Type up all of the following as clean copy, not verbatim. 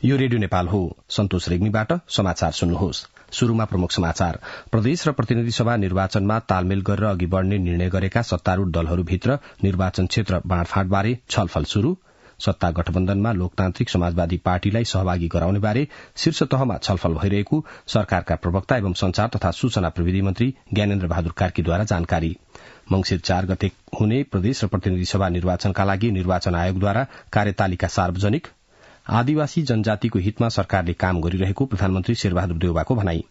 यो रेडियो नेपाल हो। सन्तोष रेग्मीबाट समाचार सुन्नुहोस्। शुरूमा प्रमुख समाचार। प्रदेश र प्रतिनिधि सभा निर्वाचनमा तालमेल गरेर अघि बढ़ने निर्णय गरेका सत्तारूढ़ दलहरूभित्र निर्वाचन क्षेत्र बाँडफाँडबारे छलफल शुरू। सत्ता गठबन्धनमा लोकतान्त्रिक समाजवादी पार्टीलाई सहभागी गराउने बारे शीर्ष तहमा छलफल भइरहेको सरकारका प्रवक्ता एवं संचार तथा सूचना प्रविधि मन्त्री ज्ञानेन्द्र बहादुर कार्कीद्वारा जानकारी। मंगिर 4 गते हुने प्रदेश र प्रतिनिधि सभा निर्वाचनका लागि निर्वाचन आयोगद्वारा कार्यतालिका सार्वजनिक। आदिवासी जनजातिको हितमा सरकारले काम गरिरहेको प्रधानमन्त्री शेरबहादुर देउवाको भनाई।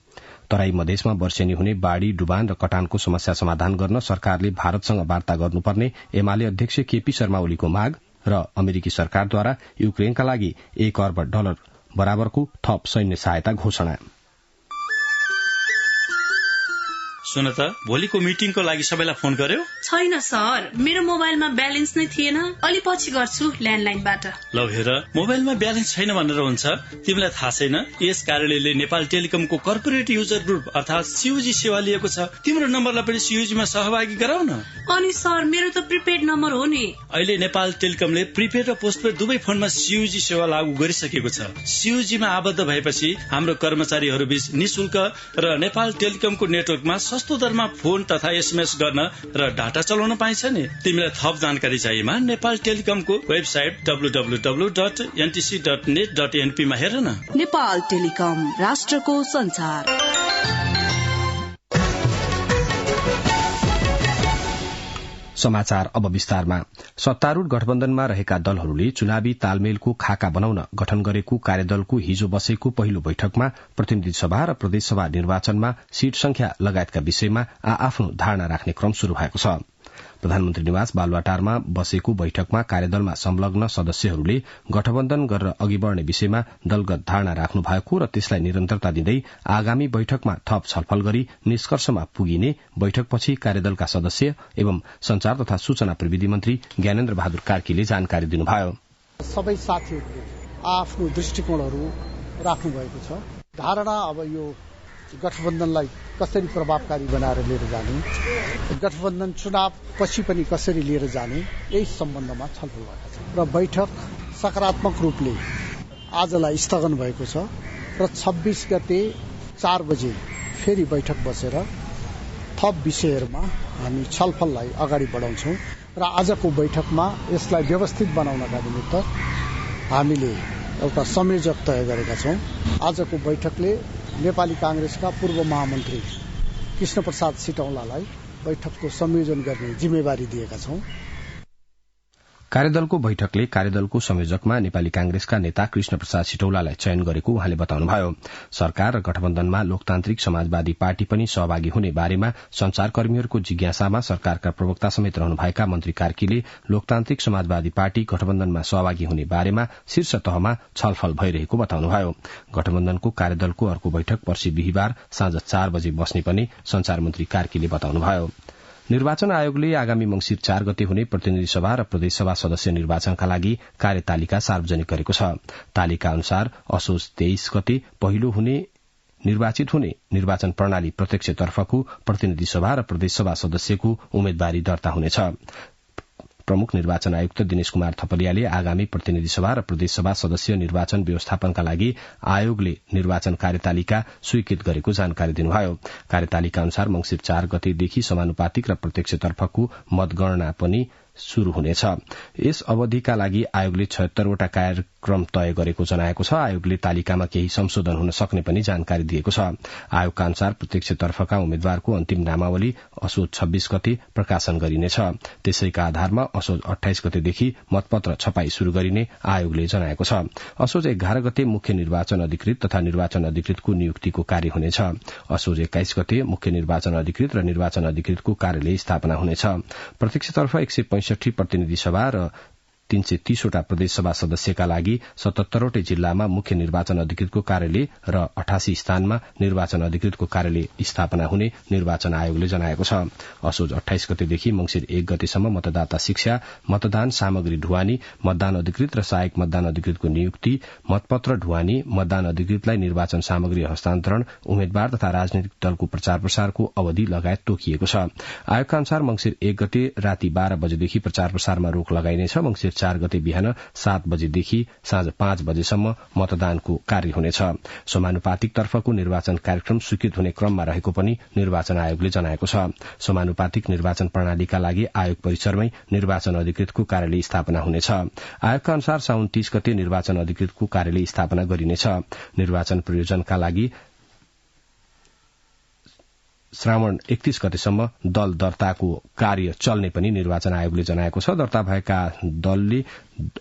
तराई मधेसमा वर्षेनी हुने बाढ़ी डुबान र कटानको समस्या समाधान गर्न सरकारले भारतसँग वार्ता गर्नुपर्ने एमाले अध्यक्ष केपी शर्मा ओलीको माग र अमेरिकी सरकारद्वारा युक्रेनका लागि $1 अर्ब बराबरको थप सैन्य सहायता घोषणा। सुन त, भोलिको मिटिङको लागि सबैलाई फोन गर्यो? छैन सर, मेरो मोबाइलमा ब्यालेन्स नै थिएन। अलि पछि गर्छु ल्यान्डलाइनबाट। लौ हेर, मोबाइलमा ब्यालेन्स छैन भनेर हुन्छ? तिमीलाई थाहा छैन यस कार्यालयले नेपाल टेलिकमको कर्पोरेट युजर ग्रुप अर्थात सीयूजी सेवा लिएको छ। तिम्रो नम्बरलाई पनि सीयूजीमा सहभागी गराउन। अनि सर, मेरो त प्रिपेड नम्बर हो नि। अहिले नेपाल टेलिकमले प्रिपेड र पोस्टपेड दुवै फोनमा सीयूजी सेवा लागू गरिसकेको छ। सीयूजीमा आबद्ध भएपछि हाम्रो कर्मचारीहरू बीच निशुल्क र नेपाल टेलिकमको नेटवर्कमा सस्तो दरमा फोन तथा एसएमएस गर्न र डाटा चलाउन पाइन्छ नि। तिमीलाई थप जानकारी चाहिएमा नेपाल टेलिकमको वेबसाइट www.ntc.net.np मा हेर न। नेपाल टेलिकम, राष्ट्रको संचार। समाचार अब विस्तारमा। सत्तारूढ़ गठबन्धनमा रहेका दलहरूले चुनावी तालमेलको खाका बनाउन गठन गरेको कार्यदलको हिजो बसेको पहिलो बैठकमा प्रतिनिधि सभा र प्रदेश सभा निर्वाचनमा सीट संख्या लगायतका विषयमा आफ्नो धारणा राख्ने क्रम शुरू भएको छ। प्रधानमन्त्री निवास बालुवाटारमा बसेको बैठकमा कार्यदलमा संलग्न सदस्यहरूले गठबन्धन गरेर अघि बढ़ने विषयमा दलगत धारणा राख्नु भएको र त्यसलाई निरन्तरता दिँदै आगामी बैठकमा थप छलफल गरी निष्कर्षमा पुगिने बैठकपछि कार्यदलका सदस्य एवं संचार तथा सूचना प्रविधि मन्त्री ज्ञानेन्द्र बहादुर कार्कीले जानकारी दिनुभयो। सबै साथीहरूले आफ्नो दृष्टिकोणहरू राख्नु भएको छ। धारणा अब यो गठबन्धनलाई कसरी प्रभावकारी बनाएर लिएर जाने, गठबन्धन चुनाव पछि पनि कसरी लिएर जाने, यही सम्बन्धमा छलफल भएको छ र बैठक सकारात्मक रूपले आजलाई स्थगन भएको छ र 26 गते 4 बजे फेरि बैठक बसेर थप विषयहरूमा हामी छलफललाई अगाडि बढाउँछौं र आजको बैठकमा यसलाई व्यवस्थित बनाउनका निमित्त हामीले एउटा संयोजक तय गरेका छौं। आजको बैठकले नेपाली कांग्रेसका पूर्व महामन्त्री कृष्णप्रसाद सिटौलालाई बैठकको संयोजन गर्ने जिम्मेवारी दिएका छौं। कार्यदलको बैठकले कार्यदलको संयोजकमा नेपाली कांग्रेसका नेता कृष्णप्रसाद सिटौलालाई चयन गरेको उहाँले बताउनुभयो। सरकार र गठबन्धनमा लोकतान्त्रिक समाजवादी पार्टी पनि सहभागी हुने बारेमा संचारकर्मीहरूको जिज्ञासामा सरकारका प्रवक्ता समेत रहनुभएका मन्त्री कार्कीले लोकतान्त्रिक समाजवादी पार्टी गठबन्धनमा सहभागी हुने बारेमा शीर्ष तहमा छलफल भइरहेको बताउनुभयो। गठबन्धनको कार्यदलको अर्को बैठक पर्सि बिहिबार साँझ 4 बजे बस्ने पनि संचार मन्त्री कार्कीले बताउनुभयो। निर्वाचन आयोगले आगामी मंगिर 4 गते हुने प्रतिनिधि सभा र प्रदेश सभा सदस्य निर्वाचनका लागि कार्यतालिका सार्वजनिक गरेको छ। तालिका अनुसार असोज 23 गते पहिलो हुने निर्वाचित हुने निर्वाचन प्रणाली प्रत्यक्षतर्फको प्रतिनिधि सभा र प्रदेश सभा सदस्यको उम्मेदवारी दर्ता हुनेछ। प्रमुख निर्वाचन आयुक्त दिनेश कुमार थपलियाले आगामी प्रतिनिधि सभा र प्रदेश सभा सदस्य निर्वाचन व्यवस्थापनका लागि आयोगले निर्वाचन कार्यतालिका स्वीकृत गरेको जानकारी दिनुभयो। कार्यतालिका अनुसार मंगिर 4 गतेदेखि समानुपातिक र प्रत्यक्षतर्फको मतगणना पनि शुरू हुनेछ। यस अवधिका लागि आयोगले 76 वटा कार्यक्रम तय गरेको जनाएको छ। आयोगले तालिकामा केही संशोधन हुन सक्ने पनि जानकारी दिएको छ। आयोगका अनुसार प्रत्यक्षतर्फका उम्मेद्वारको अन्तिम नामावली असोज 26 गते प्रकाशन गरिनेछ। त्यसैका आधारमा असोज 28 गतेदेखि मतपत्र छपाई शुरू गरिने आयोगले जनाएको छ। असोज 11 गते मुख्य निर्वाचन अधिकृत तथा निर्वाचन अधिकृतको नियुक्तिको कार्य हुनेछ। असोज 21 गते मुख्य निर्वाचन अधिकृत र निर्वाचन अधिकृतको कार्यालय स्थापना हुनेछ। प्रत्यक्षतर्फ 165 प्रतिनिधि सभा र 330 वटा प्रदेश सभा सदस्यका लागि 77 वटै जिल्लामा मुख्य निर्वाचन अधिकृतको कार्यालय र 88 स्थानमा निर्वाचन अधिकृतको कार्यालय स्थापना हुने निर्वाचन आयोगले जनाएको छ। असोज 28 गतेदेखि मंगिर 1 गतेसम्म मतदाता शिक्षा, मतदान सामग्री ढुवानी, मतदान अधिकृत र सहायक मतदान अधिकृतको नियुक्ति, मतपत्र ढुवानी, मतदान अधिकृतलाई निर्वाचन सामग्री हस्तान्तरण, उम्मेद्वार तथा राजनैतिक दलको प्रचार प्रसारको अवधि लगायत तोकिएको छ। आयोगका अनुसार मंगिर 1 गते राति 12 बजेदेखि प्रचार प्रसारमा रोक लगाइनेछ। मंगिर 4 गते बिहान 7 बजेदेखि साँझ 5 बजेसम्म मतदानको कार्य हुनेछ। समानुपातिक तर्फको निर्वाचन कार्यक्रम स्वीकृत हुने क्रममा रहेको पनि निर्वाचन आयोगले जनाएको छ। समानुपातिक निर्वाचन प्रणालीका लागि आयोग परिसरमै निर्वाचन अधिकृतको कार्यालय स्थापना हुनेछ। आयोगका अनुसार साउन 30 गते निर्वाचन अधिकृतको कार्यालय स्थापना गरिनेछ। निर्वाचन प्रयोजनका लागि श्रावण 31 गतेसम्म दल दर्ताको कार्य चल्ने पनि निर्वाचन आयोगले जनाएको छ। दर्ता भएका दलले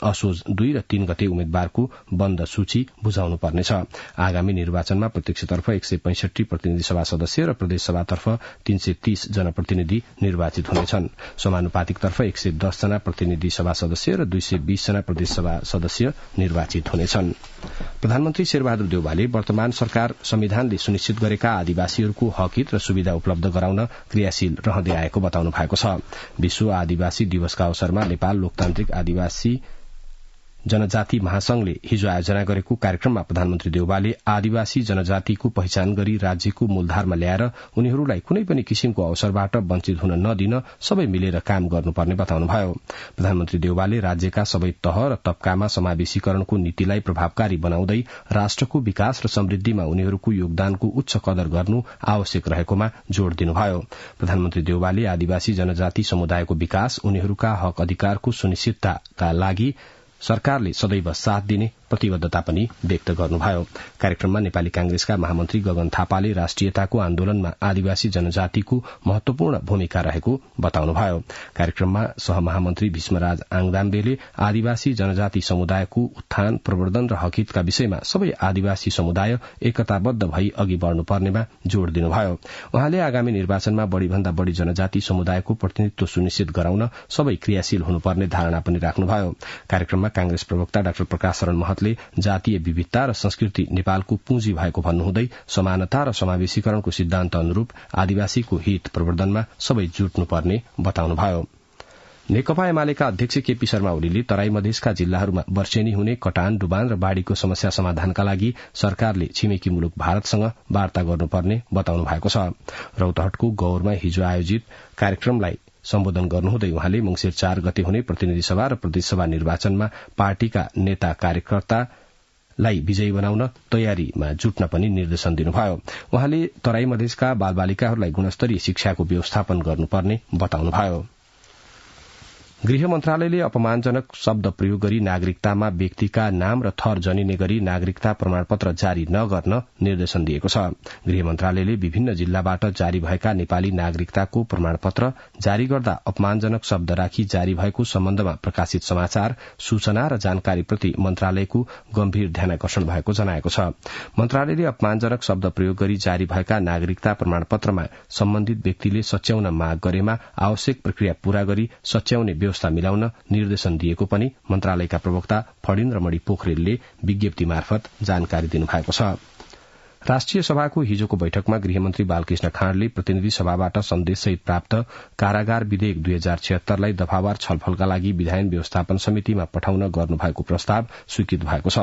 असोज 2 र 3 गते उम्मेद्वारको बन्द सूची बुझाउनु पर्नेछ। आगामी निर्वाचनमा प्रत्यक्षतर्फ 165 प्रतिनिधि सभा सदस्य र प्रदेशसभातर्फ 330 जनप्रतिनिधि निर्वाचित हुनेछन्। समानुपातिकतर्फ 110 जना प्रतिनिधि सभा सदस्य र 220 जना प्रदेशसभा सदस्य निर्वाचित हुनेछन्। प्रधानमन्त्री शेरबहादुर देउवाले वर्तमान सरकार संविधानले सुनिश्चित गरेका आदिवासीहरूको हकित र सुविधा उपलब्ध गराउन क्रियाशील रहँदै आएको बताउनु भएको छ। विश्व आदिवासी दिवसका अवसरमा नेपाल लोकतान्त्रिक आदिवासी जनजाति महासंघले हिजो आयोजना गरेको कार्यक्रममा प्रधानमन्त्री देउवाले आदिवासी जनजातिको पहिचान गरी राज्यको मूलधारमा ल्याएर उनीहरूलाई कुनै पनि किसिमको अवसरबाट वञ्चित हुन नदिन सबै मिलेर काम गर्नुपर्ने बताउनुभयो। प्रधानमन्त्री देउवाले राज्यका सबै तह र तबकामा समावेशीकरणको नीतिलाई प्रभावकारी बनाउँदै राष्ट्रको विकास र समृद्धिमा उनीहरूको योगदानको उच्च कदर गर्नु आवश्यक रहेकोमा जोड़ दिनुभयो। प्रधानमन्त्री देउवाले आदिवासी जनजाति समुदायको विकास, उनीहरूका हक अधिकारको सुनिश्चितताका लागि सरकारले सदैव साथ दिने प्रतिबद्धता पनि व्यक्त गर्नुभयो। कार्यक्रममा नेपाली कांग्रेसका महामन्त्री गगन थापाले राष्ट्रियताको आन्दोलनमा आदिवासी जनजातिको महत्वपूर्ण भूमिका रहेको बताउनुभयो। कार्यक्रममा सहमहामन्त्री भीष्मराज आङदाम्बेले आदिवासी जनजाति समुदायको उत्थान, प्रवर्धन र हकितका विषयमा सबै आदिवासी समुदाय एकताबद्ध भई अघि बढ़नुपर्नेमा जोड़ दिनुभयो। उहाँले आगामी निर्वाचनमा बढ़ीभन्दा बढ़ी जनजाति समुदायको प्रतिनिधित्व सुनिश्चित गराउन सबै क्रियाशील हुनुपर्ने धारणा पनि राख्नुभयो। कार्यक्रममा कांग्रेस प्रवक्ता डाक्टर प्रकाश शरण महतले जातीय विविधता र संस्कृति नेपालको पुँजी भएको भन्नुहुँदै समानता र समावेशीकरणको सिद्धान्त अनुरूप आदिवासीको हित प्रवर्धनमा सबै जुट्नुपर्ने बताउनुभयो। नेकपा एमालेका अध्यक्ष केपी शर्मा ओलीले तराई मधेसका जिल्लाहरूमा वर्षेनी हुने कटान, डुबान र बाढ़ीको समस्या समाधानका लागि सरकारले छिमेकी मुलुक भारतसँग वार्ता गर्नुपर्ने बताउनु भएको छ। रौतहटको गौरमा हिजो आयोजित कार्यक्रमलाई सम्बोधन गर्नुहुँदै उहाँले मंसिर 4 गते हुने प्रतिनिधि सभा र प्रदेशसभा निर्वाचनमा पार्टीका नेता कार्यकर्तालाई विजयी बनाउन तयारीमा जुट्न पनि निर्देशन दिनुभयो। उहाँले तराई मधेसका बालबालिकाहरूलाई गुणस्तरीय शिक्षाको व्यवस्थापन गर्नुपर्ने बताउनुभयो। गृह मन्त्रालयले अपमानजनक शब्द प्रयोग गरी नागरिकतामा व्यक्तिका नाम र थर जनिने गरी नागरिकता प्रमाणपत्र जारी नगर्न निर्देशन दिएको छ। गृह मन्त्रालयले विभिन्न जिल्लाबाट जारी भएका नेपाली नागरिकताको प्रमाणपत्र जारी गर्दा अपमानजनक शब्द राखी जारी भएको सम्बन्धमा प्रकाशित समाचार, सूचना र जानकारीप्रति मन्त्रालयको गम्भीर ध्यानाकर्षण भएको जनाएको छ। मन्त्रालयले अपमानजनक शब्द प्रयोग गरी जारी भएका नागरिकता प्रमाणपत्रमा सम्बन्धित व्यक्तिले सच्याउन माग गरेमा आवश्यक प्रक्रिया पूरा गरी सच्याउने व्यवस्था मिलाउन निर्देशन दिएको पनि मन्त्रालयका प्रवक्ता फणिन्द्रमणि पोखरेलले विज्ञप्ति मार्फत जानकारी दिनुभएको छ। राष्ट्रिय सभाको हिजोको बैठकमा गृहमन्त्री बालकृष्ण खाँडले प्रतिनिधि सभाबाट सन्देशसहित प्राप्त कारागार विधेयक 2076 लाई दफावार छलफलका लागि विधायन व्यवस्थापन समितिमा पठाउन गर्नुभएको प्रस्ताव स्वीकृत भएको छ।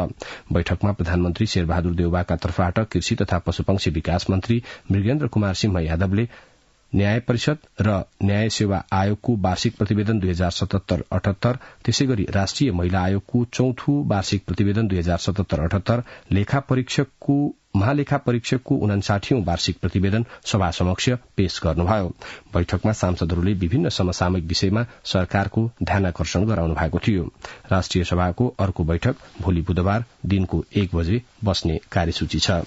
बैठकमा प्रधानमन्त्री शेरबहादुर देउवाका तर्फबाट कृषि तथा पशुपक्षी विकास मन्त्री मृगेन्द्र कुमार सिंह यादवले न्याय परिषद र न्याय सेवा आयोगको वार्षिक प्रतिवेदन 2077-78, त्यसैगरी राष्ट्रिय महिला आयोगको चौथो वार्षिक प्रतिवेदन 2077-78, महालेखा परीक्षकको 59औं वार्षिक प्रतिवेदन सभा समक्ष पेश गर्नुभयो। बैठकमा सांसदहरूले विभिन्न समसामयिक विषयमा सरकारको ध्यानाकर्षण गराउनु भएको थियो। राष्ट्रिय सभाको अर्को बैठक भोलि बुधबार दिनको 1 बजे बस्ने कार्यसूची छ।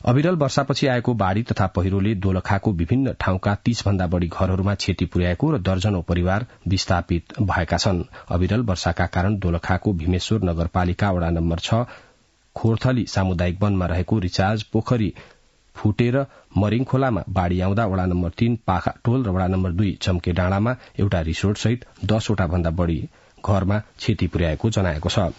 अविरल वर्षापछि आएको बाढ़ी तथा पहिरोले दोलखाको विभिन्न ठाउँका 30 भन्दा बढ़ी घरहरूमा क्षति पुर्याएको र दर्जनौं परिवार विस्थापित भएका छन्। अविरल वर्षाका कारण दोलखाको भीमेश्वर नगरपालिका वडा नम्बर 6 खोरथली सामुदायिक वनमा रहेको रिचार्ज पोखरी फुटेर मरिङ खोलामा बाढ़ी आउँदा वडा नम्बर 3 पाखा टोल र वडा नम्बर 2 चम्के डाँडामा एउटा रिसोर्ट सहित 10 वटा भन्दा बढ़ी घरमा क्षति पुर्याएको जनाएको छ।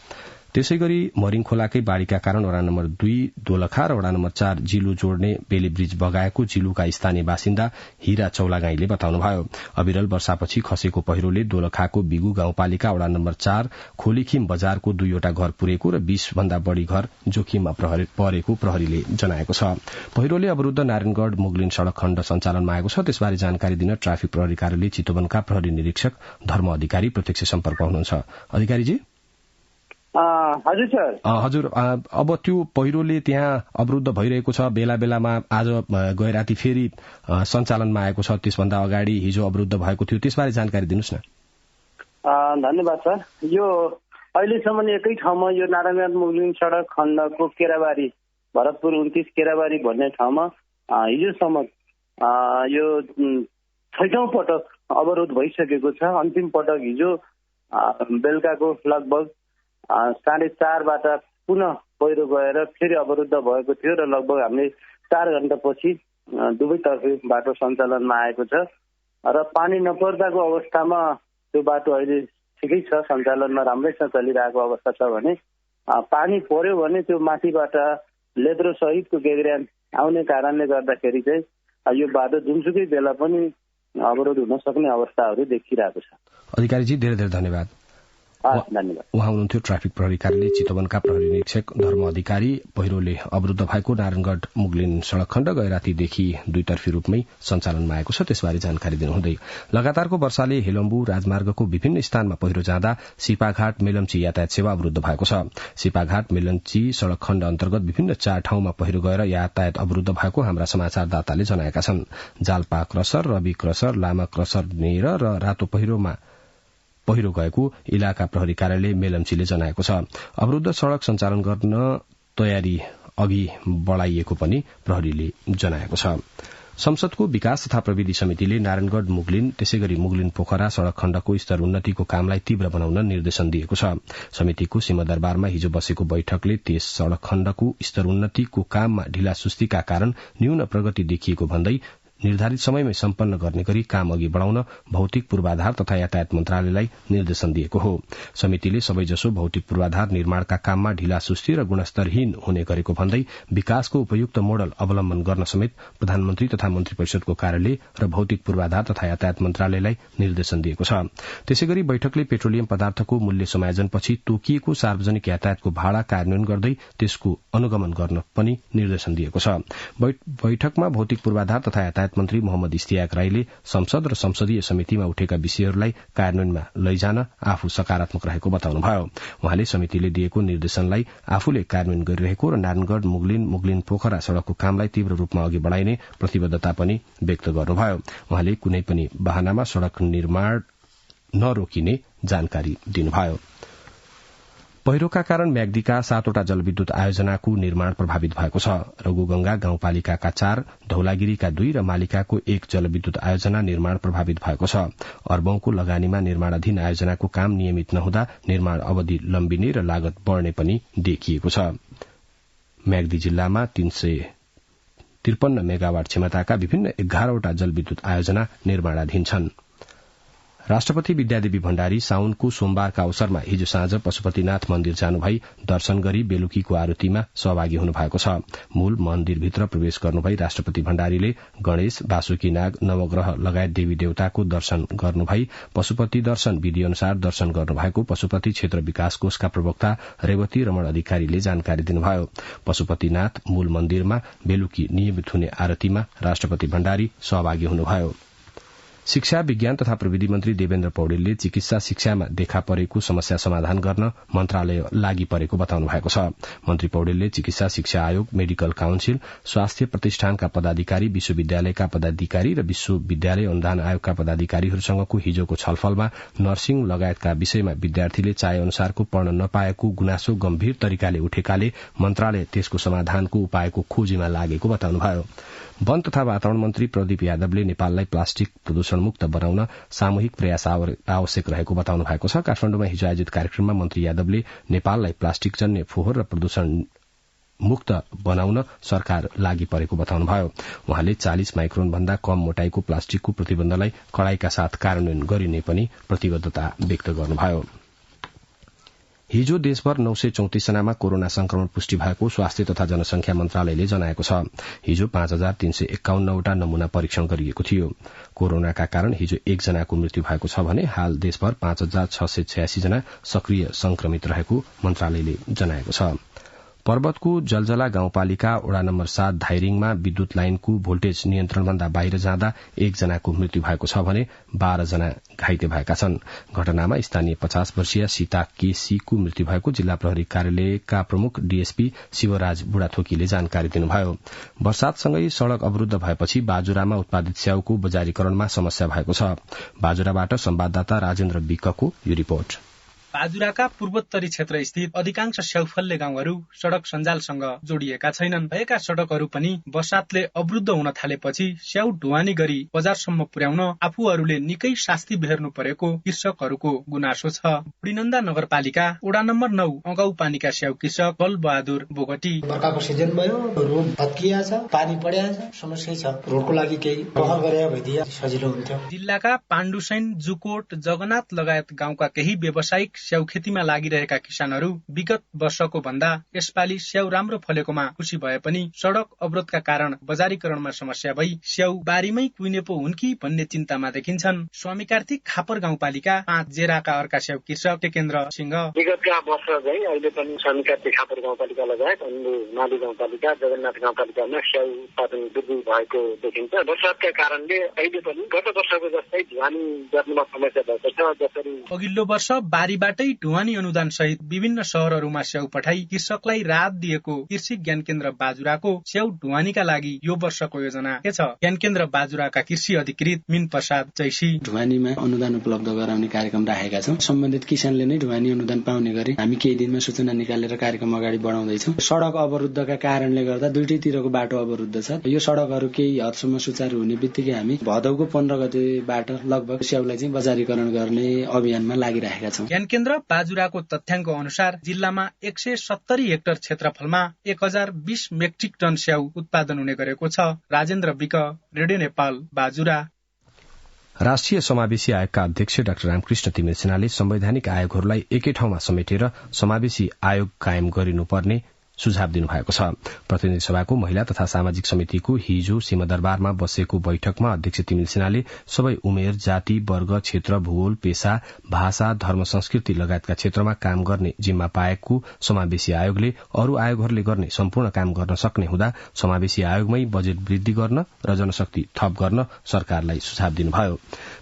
त्यसैगरी मरिङ खोलाकै बाढ़ीका कारण वडा नम्बर 2 दोलखा र वडा नम्बर 4 जिलु जोड्ने बेली ब्रिज बगाएको जिलुका स्थानीय बासिन्दा हीरा चौलागाईले बताउनुभयो। अविरल वर्षापछि खसेको पहिरोले दोलखाको बिगु गाउँपालिका वडा नम्बर 4 खोलीखिम बजारको 2वटा घर पुरेको र 20 भन्दा बढ़ी घर जोखिममा परेको प्रहरीले जनाएको छ। पहिरोले अवरूद्ध नारायणगढ़ मुगलिन सड़क खण्ड सञ्चालनमा आएको छ। त्यसबारे जानकारी दिन ट्राफिक प्रहरी कार्यालय चितवनका प्रहरी निरीक्षक धर्म अधिकारी प्रत्यक्ष सम्पर्क हुनुहुन्छ। अधिकारीजी हजुर सर। हजुर, अब त्यो पहिरोले त्यहाँ अवरूद्ध भइरहेको छ, बेला बेलामा आज गए राति फेरि सञ्चालनमा आएको छ, त्यसभन्दा अगाडि हिजो अवरूद्ध भएको थियो, त्यसबारे जानकारी दिनुहोस् न। धन्यवाद सर। यो अहिलेसम्म एकै ठाउँमा यो नारायणगढ़ मुगलिन सड़क खण्डको केराबारी भरतपुर 29 केराबारी भन्ने ठाउँमा हिजोसम्म यो 6औं पटक अवरोध भइसकेको छ। अन्तिम पटक हिजो बेलुकाको लगभग 4:30बाट पुनः पहिरो गएर फेरि अवरुद्ध भएको थियो र लगभग हामीले 4 घण्टापछि दुवैतर्फ बाटो सञ्चालनमा आएको छ र पानी नपर्दाको अवस्थामा त्यो बाटो अहिले ठिकै छ, सञ्चालनमा राम्रैसँग चलिरहेको अवस्था छ भने पानी पर्यो भने त्यो माथिबाट लेद्रो सहितको गेग्रान आउने कारणले गर्दाखेरि चाहिँ यो बाटो जुनसुकै बेला पनि अवरोध हुन सक्ने अवस्थाहरू देखिरहेको छ। अधिकारीजी धेरै धेरै धन्यवाद। धन्यवाद। उहाँ हुनुहुन्थ्यो ट्राफिक प्रहरी कार्यालय चितवनका प्रहरी निरीक्षक धर्म अधिकारी। पहिरोले अवरूद्ध भएको नारायणगढ़ मुगलिन सड़क खण्ड गए रातिदेखि दुईतर्फी रूपमै सञ्चालनमा आएको छ, त्यसबारे जानकारी दिनुहुँदै लगातारको वर्षाले हेलम्बु राजमार्गको विभिन्न स्थानमा पहिरो जाँदा सिपाघाट मेलम्ची यातायात सेवा अवरूद्ध भएको छ। सिपाघाट मेलम्ची सड़क खण्ड अन्तर्गत विभिन्न 4 ठाउँमा पहिरो गएर यातायात अवरूद्ध भएको हाम्रा समाचारदाताले जनाएका छन्। जाल्पा क्रसर, रवि क्रसर, लामा क्रसर नेर र रातो पहिरोमा पहिरो गएको इलाका प्रहरी कार्यालय मेलम्चीले जनाएको छ। अवरूद्ध सड़क सञ्चालन गर्न तयारी अघि बढ़ाइएको पनि प्रहरीले जनाएको छ। संसदको विकास तथा प्रविधि समितिले नारायणगढ़ मुगलिन त्यसैगरी मुगलिन पोखरा सड़क खण्डको स्तर उन्नतिको कामलाई तीव्र बनाउन निर्देशन दिएको छ। समितिको सिंहदरबारमा हिजो बसेको बैठकले त्यस सड़क खण्डको स्तर उन्नतिको काममा ढिलासुस्तीका कारण न्यून प्रगति देखिएको भन्दै निर्धारित समयमै सम्पन्न गर्ने गरी काम अघि बढ़ाउन भौतिक पूर्वाधार तथा यातायात मन्त्रालयलाई निर्देशन दिएको हो। समितिले सबैजसो भौतिक पूर्वाधार निर्माणका काममा ढिलासुस्ती र गुणस्तरहीन हुने गरेको भन्दै विकासको उपयुक्त मोडल अवलम्बन गर्न समेत प्रधानमन्त्री तथा मन्त्री परिषदको कार्यालय र भौतिक पूर्वाधार तथा यातायात मन्त्रालयलाई निर्देशन दिएको छ। त्यसैगरी बैठकले पेट्रोलियम पदार्थको मूल्य समायोजनपछि तोकिएको सार्वजनिक यातायातको भाड़ा कार्यान्वयन गर्दै त्यसको अनुगमन गर्न पनि निर्देशन दिएको छ। बैठकमा भौतिक पूर्वाधार तथा यातायात मन्त्री मोहम्मद इस्तियाक राईले संसद र संसदीय समितिमा उठेका विषयहरूलाई कार्यान्वयनमा लैजान आफू सकारात्मक रहेको बताउनुभयो। उहाँले समितिले दिएको निर्देशनलाई आफूले कार्यान्वयन गरिरहेको र नारायणगढ़ मुगलिन पोखरा सड़कको कामलाई तीव्र रूपमा अघि बढ़ाइने प्रतिबद्धता पनि व्यक्त गर्नुभयो। उहाँले कुनै पनि बहानामा सड़क निर्माण नरोकिने जानकारी दिनुभयो। पहिरोका कारण म्याग्दीका 7वटा जलविद्युत आयोजनाको निर्माण प्रभावित भएको छ। रघुगंगा गाउँपालिकाका 4, धौलागिरीका 2 र मालिकाको 1 जलविद्युत आयोजना निर्माण प्रभावित भएको छ। अर्बौंको लगानीमा निर्माणाधीन आयोजनाको काम नियमित नहुँदा निर्माण अवधि लम्बिने र लागत बढ़ने पनि देखिएको छ। म्याग्दी जिल्लामा 353 मेगावाट क्षमताका विभिन्न 11वटा जलविद्युत आयोजना निर्माणाधीन छन्। राष्ट्रपति विद्यादेवी भण्डारी साउनको सोमबारका अवसरमा हिजो साँझ पशुपतिनाथ मन्दिर जानुभई दर्शन गरी बेलुकीको आरतीमा सहभागी हुनुभएको छ। मूल मन्दिरभित्र प्रवेश गर्नुभई राष्ट्रपति भण्डारीले गणेश, वासुकीनाग, नवग्रह लगायत देवी देवताको दर्शन गर्नुभई पशुपति दर्शन विधि अनुसार दर्शन गर्नुभएको पशुपति क्षेत्र विकास कोषका प्रवक्ता रेवती रमण अधिकारीले जानकारी दिनुभयो। पशुपतिनाथ मूल मन्दिरमा बेलुकी नियमित हुने आरतीमा राष्ट्रपति भण्डारी सहभागी हुनुभयो। शिक्षा, विज्ञान तथा प्रविधि मन्त्री देवेन्द्र पौडेलले चिकित्सा शिक्षामा देखा परेको समस्या समाधान गर्न मन्त्रालय लागि परेको बताउनु भएको छ। मन्त्री पौडेलले चिकित्सा शिक्षा आयोग, मेडिकल काउन्सिल, स्वास्थ्य प्रतिष्ठानका पदाधिकारी, विश्वविद्यालयका पदाधिकारी र विश्वविद्यालय अनुदान आयोगका पदाधिकारीहरूसँगको हिजोको छलफलमा नर्सिङ लगायतका विषयमा विद्यार्थीले चाहे अनुसारको पढ्न नपाएको गुनासो गम्भीर तरिकाले उठेकाले मन्त्रालय त्यसको समाधानको उपायको खोजीमा लागेको बताउनुभयो। वन तथा वातावरण मन्त्री प्रदीप यादवले नेपाललाई प्लास्टिक प्रदूषण मुक्त बनाउन सामूहिक प्रयास आवश्यक रहेको बताउनु भएको छ। काठमाडौँमा हिजो आयोजित कार्यक्रममा मन्त्री यादवले नेपाललाई प्लास्टिक जन्य फोहोर र प्रदूषण मुक्त बनाउन सरकार लागि परेको बताउनुभयो। उहाँले 40 माइक्रोन भन्दा कम मोटाईको प्लास्टिकको प्रतिबन्धलाई कड़ाईका साथ कार्यान्वयन गरिने पनि प्रतिबद्धता व्यक्त गर्नुभयो। हिजो देशभर 934 जनामा कोरोना संक्रमण पुष्टि भएको स्वास्थ्य तथा जनसंख्या मन्त्रालयले जनाएको छ। हिजो 5351 वटा नमूना परीक्षण गरिएको थियो। कोरोनाका कारण हिजो 1 जनाको मृत्यु भएको छ भने हाल देशभर 5686 जना सक्रिय संक्रमित रहेको मन्त्रालयले जनाएको छ। पर्वतको जलजला गाउँपालिका वडा नम्बर 7 धाइरिङमा विद्युत लाइनको भोल्टेज नियन्त्रणभन्दा बाहिर जाँदा 1 जनाको मृत्यु भएको छ भने 12 जना घाइते भएका छन्। घटनामा स्थानीय 50 वर्षीय सीता केसीको मृत्यु भएको जिल्ला प्रहरी कार्यालयका प्रमुख डीएसपी शिवराज बुढाथोकीले जानकारी दिनुभयो। वर्षातसँगै सड़क अवरूद्ध भएपछि बाजुरामा उत्पादित स्याउको बजारीकरणमा समस्या भएको छ। बाजुराबाट संवाददाता राजेन्द्र विकको यो रिपोर्ट। बाजुराका पूर्वोत्तरी क्षेत्र स्थित अधिकांश स्याउफल्ले गाउँहरू सड़क सञ्जालसँग जोडिएका छैनन्। भएका सड़कहरू पनि बर्सातले अवरुद्ध हुन थालेपछि स्याउ ढुवानी गरी बजारसम्म पुर्याउन आफूहरूले निकै शास्ति बेहोर्नु परेको कृषकहरूको गुनासो छ। बुढीनन्दा नगरपालिका वडा नम्बर 9 अगाउ पानीका स्याउ कृषक बल बहादुर बोगटी। बर्खाको सिजन भयो, रोड भत्किया छ, पानी पड्या छ, समस्या छ। रोडको लागि केही पहल गरे भइदिए सजिलो हुन्थ्यो। जिल्लाका पाण्डुसैन, जुकोट, जगन्नाथ लगायत गाउँका केही व्यावसायिक स्याउ खेतीमा लागिरहेका किसानहरू विगत वर्षको भन्दा यसपालि स्याउ राम्रो फलेकोमा खुशी भए पनि सड़क अवरोधका कारण बजारीकरणमा समस्या भई स्याउ बारीमै कुइने पो हुन् कि भन्ने चिन्तामा देखिन्छन्। स्वामी कार्तिक खापर गाउँपालिका 5 जेराका अर्का स्याउ कृषक टेकेन्द्र सिंह। विगतका वर्ष चाहिँ अहिले पनि स्वामी कार्तिक खापर गाउँपालिका लगायत अन्य माली गाउँपालिका, जगन्नाथ गाउँपालिकामा स्याउ उत्पादन वृद्धि भएको देखिन्छ। वर्षातका कारणले अहिले पनि गत वर्षको जस्तै ढुवानी गर्नुमा समस्या भएको छ। जसरी अघिल्लो वर्ष बारीबाट ढुवानी अनुदान सहित विभिन्न शहरहरूमा स्याउ पठाई कृषकलाई राहत दिएको कृषि ज्ञान केन्द्र बाजुराको स्याउ ढुवानीका लागि यो वर्षको योजना के छ? ज्ञान केन्द्र बाजुराका कृषि अधिकृत मिन प्रसाद जैसी। ढुवानीमा अनुदान उपलब्ध गराउने कार्यक्रम राखेका छौं। सम्बन्धित किसानले नै ढुवानी अनुदान पाउने गरी हामी केही दिनमा सूचना निकालेर कार्यक्रम अगाडि बढाउँदैछौं। सड़क अवरुद्धका कारणले गर्दा दुईटैतिरको बाटो अवरुद्ध छ। यो सड़कहरू केही हदसम्म सुचारू हुने बित्तिकै हामी भदौको 15 गतेबाट लगभग स्याउलाई चाहिँ बजारीकरण गर्ने अभियानमा लागिरहेका छौं। ज्ञान केन्द्र बाजुराको तथ्याङ्क अनुसार जिल्लामा 170 हेक्टर क्षेत्रफलमा 1020 मेट्रिक टन स्याउ उत्पादन हुने गरेको छ। राजेन्द्र विक, रेडियो नेपाल, बाजुरा। राष्ट्रिय समावेशी आयोगका अध्यक्ष डाक्टर रामकृष्ण तिमिल सिन्हाले संवैधानिक आयोगहरूलाई एकै ठाउँमा समेटेर समावेशी आयोग कायम गरिनुपर्ने सुझाव दिनुभएको छ। प्रतिनिधि सभाको महिला तथा सामाजिक समितिको हिजो सिंहदरबारमा बसेको बैठकमा अध्यक्ष तिमिल सिन्हाले सबै उमेर, जाति, वर्ग, क्षेत्र, भूगोल, पेशा, भाषा, धर्म, संस्कृति लगायतका क्षेत्रमा काम गर्ने जिम्मा पाएको समावेशी आयोगले अरू आयोगहरूले गर्ने सम्पूर्ण काम गर्न सक्ने हुँदा समावेशी आयोगमै बजेट वृद्धि गर्न र जनशक्ति थप गर्न सरकारलाई सुझाव दिनुभयो।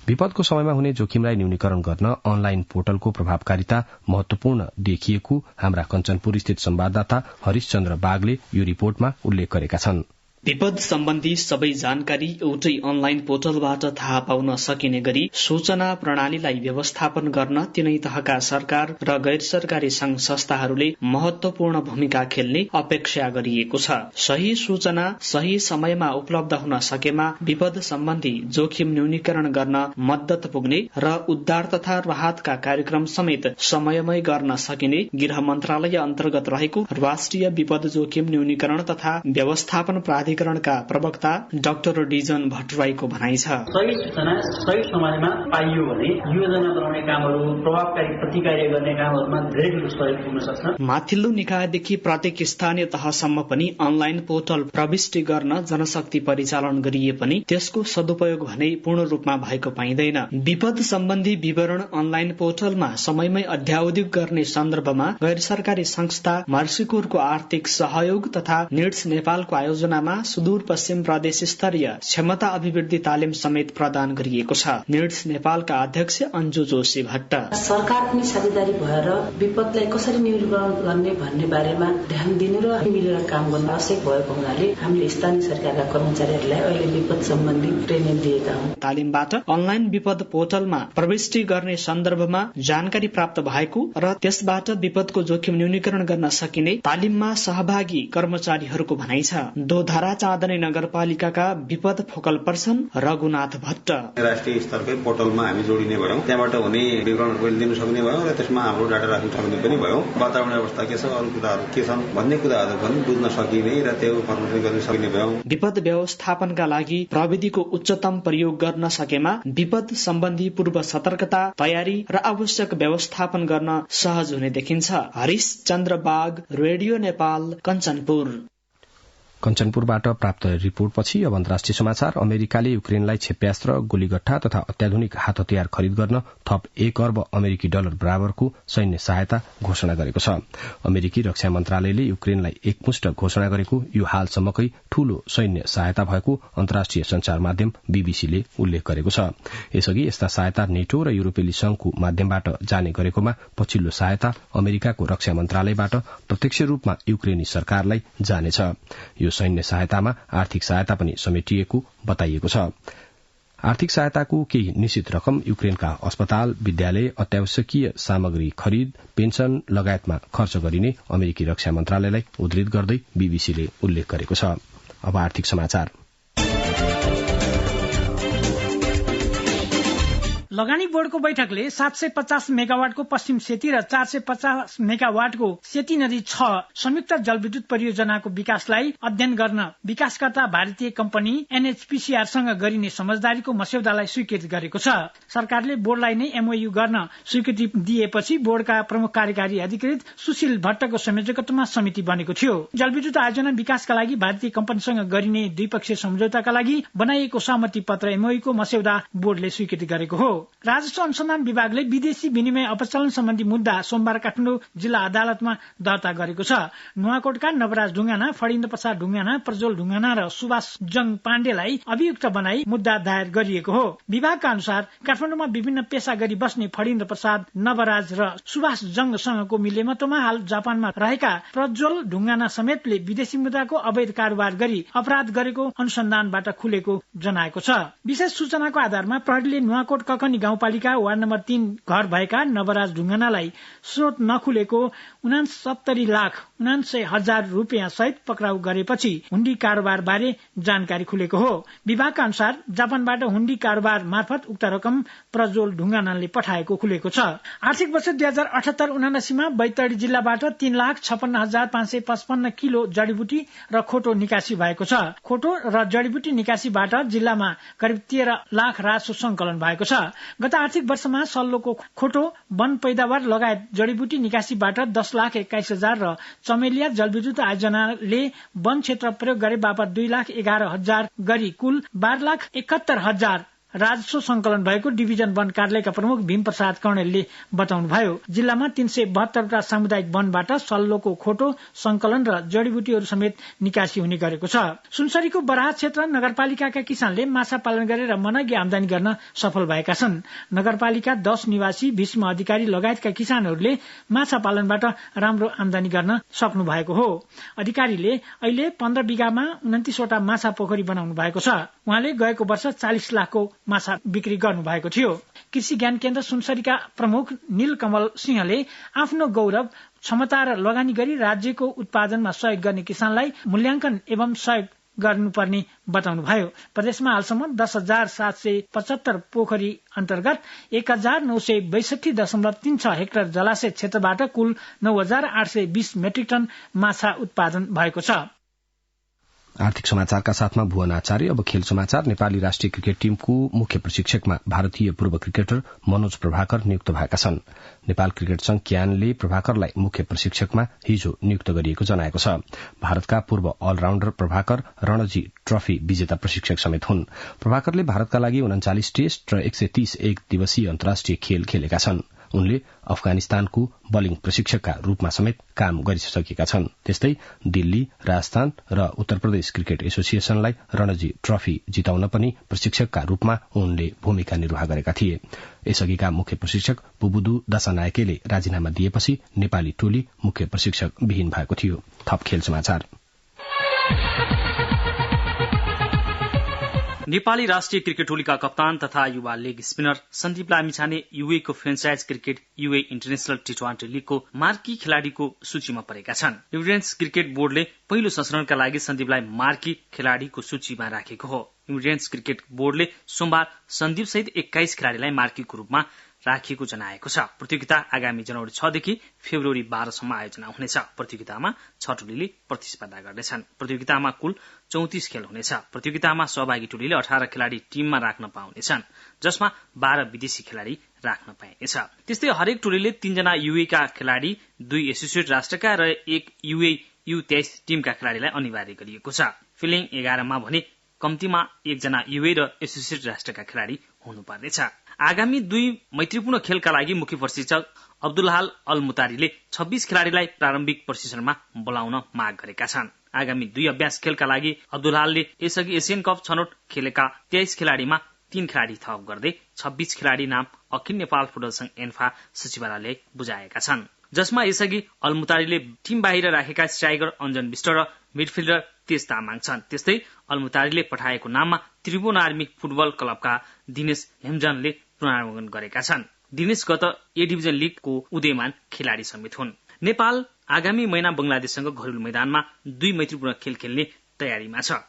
विपदको समयमा हुने जोखिमलाई न्यूनीकरण गर्न अनलाइन पोर्टलको प्रभावकारिता महत्वपूर्ण देखिएको हाम्रा कञ्चनपुर स्थित संवाददाता हरिशचन्द्र बागले यो रिपोर्टमा उल्लेख गरेका छन्। विपद सम्बन्धी सबै जानकारी एउटै अनलाइन पोर्टलबाट थाहा पाउन सकिने गरी सूचना प्रणालीलाई व्यवस्थापन गर्न तिनै तहका सरकार र गैर सरकारी संघ संस्थाहरूले महत्वपूर्ण भूमिका खेल्ने अपेक्षा गरिएको छ। सही सूचना सही समयमा उपलब्ध हुन सकेमा विपद सम्बन्धी जोखिम न्यूनीकरण गर्न मद्दत पुग्ने र उद्धार तथा राहतका कार्यक्रम समेत समयमै गर्न सकिने गृह मन्त्रालय अन्तर्गत रहेको राष्ट्रिय विपद जोखिम न्यूनीकरण तथा व्यवस्थापन प्राधिकरणका प्रवक्ता डाक्टर डिजन भट्टराईको भनाइ छ। सही सूचना सही समयमा पाइयो भने योजना बनाउने कामहरू, प्रभावकारी प्रतिक्रिया गर्ने कामहरूमा धेरै ठूलो सहयोग पुग्न सक्छ। माथिल्लो निकायदेखि प्रत्येक स्थानीय तहसम्म पनि अनलाइन पोर्टल प्रविष्टि गर्न जनशक्ति परिचालन गरिए पनि त्यसको सदुपयोग भने पूर्ण रूपमा भएको पाइँदैन। विपद सम्बन्धी विवरण अनलाइन पोर्टलमा समयमै अध्यावधिक गर्ने सन्दर्भमा गैर सरकारी संस्था मर्सीकोरको आर्थिक सहयोग तथा निड्स नेपालको आयोजनामा सुदूरपश्चिम प्रदेश स्तरीय क्षमता अभिवृद्धि तालिम समेत प्रदान गरिएको छ। निड्स नेपालका अध्यक्ष अन्जु जोशी भट्ट। सरकार पनि साझेदारी भएर विपदलाई कसरी न्यूनीकरण गर्ने भन्ने बारेमा ध्यान दिनु र मिलेर काम गर्न आवश्यक भएको हुनाले हामीले स्थानीय सरकारका कर्मचारीहरूलाई अहिले विपद सम्बन्धी ट्रेनिङ दिएका हौं। तालिमबाट अनलाइन विपद पोर्टलमा प्रविष्टि गर्ने सन्दर्भमा जानकारी प्राप्त भएको र त्यसबाट विपदको जोखिम न्यूनीकरण गर्न सकिने तालिममा सहभागी कर्मचारीहरूको भनाइ छ। दोधारा चाँदनी नगरपालिकाका विपद फोकल पर्सन रघुनाथ भट्ट। राष्ट्रिय स्तरकै पोर्टलमा हामी जोडिने भयौं, त्यहाँबाट हुने विवरणहरू दिन सक्ने भयौं र त्यसमा हाम्रो डाटा राख्न सक्ने पनि भयौं। वातावरण अवस्था के छ, अरू कुराहरू के छन् भन्ने कुराहरू पनि बुझ्न सकिने र त्यो फर्मुलेट गर्न सक्ने भयौं। विपद व्यवस्थापनका लागि प्रविधिको उच्चतम प्रयोग गर्न सकेमा विपद सम्बन्धी पूर्व सतर्कता, तयारी र आवश्यक व्यवस्थापन गर्न सहज हुने देखिन्छ। हरिश चन्द्र बाग, रेडियो नेपाल, कञ्चनपुर। कञ्चनपुरबाट प्राप्त रिपोर्टपछि अब अन्तर्राष्ट्रिय समाचार। अमेरिकाले युक्रेनलाई क्षेप्यास्त्र, गोलीगट्ठा तथा अत्याधुनिक हात हतियार खरिद गर्न थप $1 अर्ब बराबरको सैन्य सहायता घोषणा गरेको छ। अमेरिकी रक्षा मन्त्रालयले युक्रेनलाई एकमुष्ट घोषणा गरेको यो हालसम्मकै ठूलो सैन्य सहायता भएको अन्तर्राष्ट्रिय संचार माध्यम बीबीसीले उल्लेख गरेको छ। यसअघि यस्ता सहायता नेटो र युरोपेली संघको माध्यमबाट जाने गरेकोमा पछिल्लो सहायता अमेरिकाको रक्षा मन्त्रालयबाट प्रत्यक्ष रूपमा युक्रेनी सरकारलाई जानेछ। यो सैन्य सहायतामा आर्थिक सहायता पनि समेटिएको बताइएको छ। आर्थिक सहायताको केही निश्चित रकम युक्रेनका अस्पताल, विद्यालय, अत्यावश्यकीय सामग्री खरिद, पेन्सन लगायतमा खर्च गरिने अमेरिकी रक्षा मन्त्रालयलाई उद्धृत गर्दै बीबीसीले उल्लेख गरेको छ। अब आर्थिक समाचार। लगानी बोर्डको बैठकले 750 मेगावाटको पश्चिम सेती र 450 मेगावाटको सेती नदी 6 संयुक्त जलविद्युत परियोजनाको विकासलाई अध्ययन गर्न विकासकर्ता भारतीय कम्पनी एनएचपीसीआरसँग गरिने समझदारीको मस्यौदालाई स्वीकृत गरेको छ। सरकारले बोर्डलाई नै एमओयू गर्न स्वीकृति दिएपछि बोर्डका प्रमुख कार्यकारी अधिकृत सुशील भट्टको संयोजकत्वमा समिति बनेको थियो। जलविद्युत आयोजना विकासका लागि भारतीय कम्पनीसँग गरिने द्विपक्षीय सम्झौताका लागि बनाइएको सहमति पत्र एमओयूको मस्यौदा बोर्डले स्वीकृति गरेको हो। राजस्व अनुसन्धान विभागले विदेशी विनिमय अपचलन सम्बन्धी मुद्दा सोमबार काठमाडौँ जिल्ला अदालतमा दर्ता गरेको छ। नुवाकोटका नवराज ढुङ्गाना, फणिन्द्र प्रसाद ढुङ्गाना, प्रज्वल ढुङ्गाना र सुभाष जङ पाण्डेलाई अभियुक्त बनाई मुद्दा दायर गरिएको हो। विभागका अनुसार काठमाडौँमा विभिन्न पेशा गरी बस्ने फणिन्द्र प्रसाद, नवराज र सुभाष जङसँगको मिलेमतोमा हाल जापानमा रहेका प्रज्वल ढुङ्गाना समेतले विदेशी मुद्राको अवैध कारोबार गरी अपराध गरेको अनुसन्धानबाट खुलेको जनाएको छ। विशेष सूचनाको आधारमा प्रहरीले नुवाकोट ककनी गाउँपालिका वार्ड नम्बर 3 घर भएका नवराज ढुङ्गानालाई स्रोत नखुलेको 69,79,000 रुपियाँ सहित पक्राउ गरेपछि हुण्डी कारोबार बारे जानकारी खुलेको हो। विभागका अनुसार जापानबाट हुण्डी कारोबार मार्फत उक्त रकम प्रज्वल ढुङ्गानाले पठाएको खुलेको छ। आर्थिक वर्ष 2078-79 मा बैतडी जिल्लाबाट 3,56,555 किलो जडीबुटी र खोटो निकासी भएको छ। खोटो र जडीबुटी निकासीबाट जिल्लामा करिब 13 लाख राजस्व संकलन भएको छ। गत आर्थिक वर्षमा सल्लोको खोटो, वन पैदावार लगायत जडीबुटी निकासीबाट 10,21,000 र चमेलिया जलविद्युत आयोजनाले वन क्षेत्र प्रयोग गरे बापत 2,11,000 गरी कुल 12,71,000 राजस्व संकलन भएको डिभिजन वन कार्यालयका प्रमुख भीम प्रसाद कौडेलले बताउनुभयो। जिल्लामा 372 सामुदायिक वनबाट सल्लोको खोटो संकलन र जडीबुटीहरू समेत निकासी हुने गरेको छ। सुनसरीको बराह क्षेत्र नगरपालिकाका किसानले माछा पालन गरेर मनग्गे आमदानी गर्न सफल भएका छन्। नगरपालिका 10 निवासी, भीष्म अधिकारी लगायतका किसानहरूले माछा पालनबाट राम्रो आमदानी गर्न सक्नु भएको हो। अधिकारीले अहिले 15 बिघामा 29 वटा माछा पोखरी बनाउनु भएको छ। उहाँले गएको वर्ष 40 लाखको माछा बिक्री गर्नु भएको थियो। कृषि ज्ञान केन्द्र सुनसरीका प्रमुख नीलकमल सिंहले आफ्नो गौरव, क्षमता र लगानी गरी राज्यको उत्पादनमा सहयोग गर्ने किसानलाई मूल्याङ्कन एवं सहयोग गर्नुपर्ने बताउनुभयो। प्रदेशमा हालसम्म 10,775 पोखरी अन्तर्गत 1,962.36 हेक्टर जलाशय क्षेत्रबाट कुल 9,820 मेट्रिक टन माछा उत्पादन भएको छ। आर्थिक समाचारका साथमा भुवन आचार्य। अब खेल समाचार। नेपाली राष्ट्रिय क्रिकेट टीमको मुख्य प्रशिक्षकमा भारतीय पूर्व क्रिकेटर मनोज प्रभाकर नियुक्त भएका छन्। नेपाल क्रिकेट संघ क्यानले प्रभाकरलाई मुख्य प्रशिक्षकमा हिजो नियुक्त गरिएको जनाएको छ। भारतका पूर्व अलराउण्डर प्रभाकर रणजी ट्रफी विजेता प्रशिक्षक समेत हुन्। प्रभाकरले भारतका लागि 39 टेस्ट र 130 एक दिवसीय अन्तर्राष्ट्रिय खेल खेलेका छन्। उनले अफगानिस्तानको बलिङ प्रशिक्षकका रूपमा समेत काम गरिसकेका छन्। त्यस्तै दिल्ली, राजस्थान र उत्तर प्रदेश क्रिकेट एसोसिएशनलाई रणजी ट्रफी जिताउन पनि प्रशिक्षकका रूपमा उनले भूमिका निर्वाह गरेका थिए। यसअघिका मुख्य प्रशिक्षक बुबुदु दशानायकेले राजीनामा दिएपछि नेपाली टोली मुख्य प्रशिक्षक विहीन भएको थियो। थप खेल समाचार। नेपाली राष्ट्रिय क्रिकेट टोलीका कप्तान तथा युवा लेग स्पिनर सन्दीप लामिछाने युएको फ्रेन्चाइज क्रिकेट युए इन्टरनेशनल टी20 लीगको मार्की खेलाड़ीको सूचीमा परेका छन्। इमिरेट्स क्रिकेट बोर्डले पहिलो संस्करणका लागि सन्दीपलाई मार्की खेलाड़ीको सूचीमा राखेको हो। इमिरेट्स क्रिकेट बोर्डले सोमबार सन्दीप सहित 21 खेलाड़ीलाई मार्कीको रूपमा राखिएको जनाएको छ। प्रतियोगिता आगामी जनवरी 6 देखि फेब्रुअरी 12 सम्म आयोजना हुनेछ। प्रतियोगितामा 6 टोलीले प्रतिस्पर्धा गर्नेछन्। प्रतियोगितामा कुल 34 खेल हुनेछ। प्रतियोगितामा सहभागी टोलीले 18 खेलाड़ी टीममा राख्न पाउनेछन्, जसमा 12 विदेशी खेलाड़ी राख्न पाइनेछ। त्यस्तै हरेक टोलीले 3 जना युए का खेलाड़ी, 2 एसोसिएट राष्ट्रका र 1 युए U23 टीमका खेलाड़ीलाई अनिवार्य गरिएको छ। फिलिङ 11 मा भने कम्तीमा 1 जना युए र एसोसिएट राष्ट्रका खेलाड़ी हुनुपर्नेछ। आगामी 2 मैत्रीपूर्ण खेलका लागि मुख्य प्रशिक्षक अब्दुलहाल अल मुतारीले 26 खेलाड़ीलाई प्रारम्भिक प्रशिक्षणमा बोलाउन माग गरेका छन्। आगामी 2 अभ्यास खेलका लागि अब्दुलहालले यसअघि एशियन कप छनौट खेलेका 23 खेलाड़ीमा 3 खेलाड़ी थप गर्दै 26 खेलाड़ी नाम अखिल नेपाल फुटबल संघ एन्फा सचिवालयले बुझाएका छन्, जसमा यसअघि अलमुतारीले टीम बाहिर राखेका स्ट्राइकर अञ्जन विष्ट र मिडफिल्डर तेज तामाङ छन्। त्यस्तै अलमुतारीले पठाएको नाममा त्रिभुवन आर्मी फुटबल क्लबका दिनेश हेमजनले पुनरागमन गरेका छन्। दिनेश गत ए डिभिजन लीगको उदयमान खेलाड़ी समेत हुन्। नेपाल आगामी महिना बंगलादेशसँग घरेलु मैदानमा 2 मैत्रीपूर्ण खेल खेल्ने तयारीमा छ।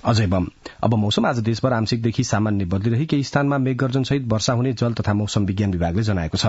अजय बम। अब मौसम। आज देशभर आंशिकदेखि सामान्य बदलिरही केही स्थानमा मेघगर्जन सहित वर्षा हुने जल तथा मौसम विज्ञान विभागले जनाएको छ।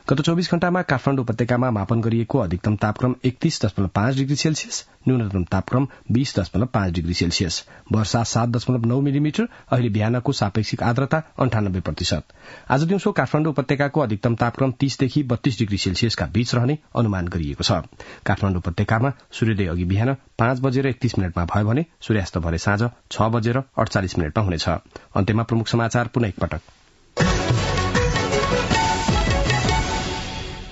गत 24 घण्टामा काठमाडौँ उपत्यकामा मापन गरिएको अधिकतम तापक्रम 31.5 डिग्री सेल्सियस, न्यूनतम तापक्रम 20.5 डिग्री सेल्सियस, वर्षा 7.9 मिलिमिटर, अहिले बिहानको सापेक्षिक आर्द्रता 98%। आज दिउँसो काठमाडौँ उपत्यकाको अधिकतम तापक्रम 30 देखि 32 डिग्री सेल्सियसका बीच रहने अनुमान गरिएको छ। काठमाडौँ उपत्यकामा सूर्योदय अघि बिहान 5:31 भयो भने सूर्यास्त भरे साँझ 6:48 हुनेछ। अन्त्यमा प्रमुख समाचार पुनः एकपटक।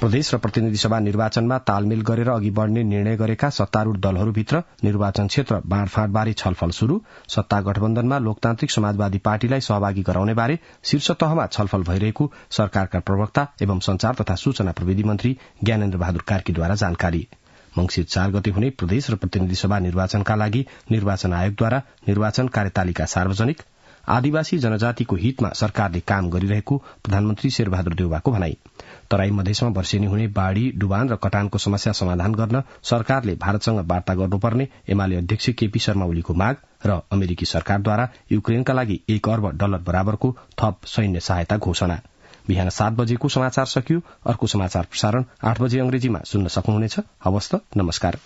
प्रदेश र प्रतिनिधि सभा निर्वाचनमा तालमेल गरेर अघि बढ़ने निर्णय गरेका सत्तारूढ़ दलहरूभित्र निर्वाचन क्षेत्र बाँडफाँडबारे छलफल शुरू। सत्ता गठबन्धनमा लोकतान्त्रिक समाजवादी पार्टीलाई सहभागी गराउने बारे शीर्ष तहमा छलफल भइरहेको सरकारका प्रवक्ता एवं संचार तथा सूचना प्रविधि मन्त्री ज्ञानेन्द्र बहादुर कार्कीद्वारा जानकारी। मंगिर 4 गते हुने प्रदेश र प्रतिनिधि सभा निर्वाचनका लागि निर्वाचन आयोगद्वारा निर्वाचन कार्यतालिका सार्वजनिक। आदिवासी जनजातिको हितमा सरकारले काम गरिरहेको प्रधानमन्त्री शेरबहादुर देउवाको भनाई। तराई मधेसमा वर्षेनी हुने बाढ़ी, डुबान र कटानको समस्या समाधान गर्न सरकारले भारतसँग वार्ता गर्नुपर्ने एमाले अध्यक्ष केपी शर्मा ओलीको माग र अमेरिकी सरकारद्वारा युक्रेनका लागि $1 अर्ब बराबरको थप सैन्य सहायता घोषणा। बिहान 7 बजेको समाचार सकियो। अर्को समाचार प्रसारण 8 बजे अंग्रेजीमा सुन्न सक्नुहुनेछ। हवस् त, नमस्कार।